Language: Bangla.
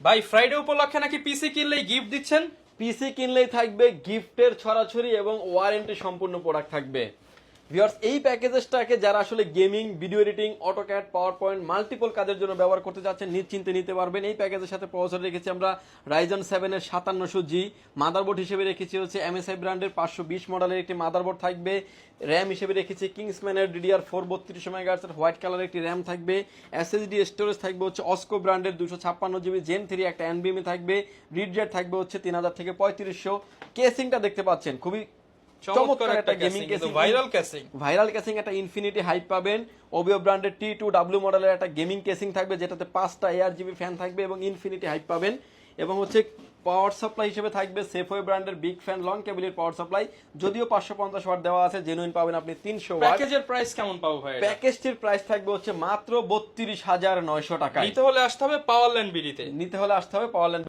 ভাই ফ্রাইডে উপলক্ষে নাকি পিসি কিনলেই গিফট দিচ্ছেন? পিসি কিনলেই থাকবে গিফটের ছড়াছড়ি এবং ওয়ারেন্টি সম্পূর্ণ প্রোডাক্ট থাকবে। ভিউয়ার্স, এই প্যাকেজটাকে যারা আসলে gaming, video editing, AutoCAD, power point multiple কাজের জন্য ব্যবহার করতে যাচ্ছেন নিশ্চিন্তে নিতে পারবেন। এই প্যাকেজের সাথে প্রসেসর রেখেছি আমরা Ryzen 7 এর 5700G, মাদারবোর্ড হিসেবে রেখেছি হচ্ছে MSI ব্র্যান্ডের 520 মডেলের একটি মাদারবোর্ড থাকবে। র্যাম হিসেবে রেখেছি কিংসম্যানের DDR4 32 মেগাহার্টজ এর হোয়াইট কালারের একটি র্যাম থাকবে। SSD স্টোরেজ থাকবে হচ্ছে অস্কো ব্র্যান্ডের 256GB Gen 3 একটা NVMe থাকবে। রিড জেট থাকবে হচ্ছে 3000 থেকে 3500। কেসিংটা দেখতে পাচ্ছেন খুবই চমৎকার একটা gaming casing, viral casing. Viral casing একটা ইনফিনিটি হাইপ পাবেন। ওবিও ব্র্যান্ডের T2W মডেলের একটা গেমিং কেসিং থাকবে, যেটাতে 5টা ARGB ফ্যান থাকবে এবং ইনফিনিটি হাইপ পাবেন। এবং হচ্ছে পাওয়ার সাপ্লাই হিসেবে থাকবে সেফওয়ে ব্র্যান্ডের বিগ ফ্যান লং কেবলের পাওয়ার সাপ্লাই, যদিও 550 ওয়াট দেওয়া আছে, জেনুইন পাবেন আপনি 300 ওয়াট। প্যাকেজের প্রাইস কেমন পাবো ভাই? প্যাকেজটির প্রাইস থাকবে হচ্ছে মাত্র 32,900 টাকা। নিতে হলে আসতে হবে পাওয়ারল্যান্ড বিডিতে। নিতে হলে আসতে হবে পাওয়ারল্যান্ড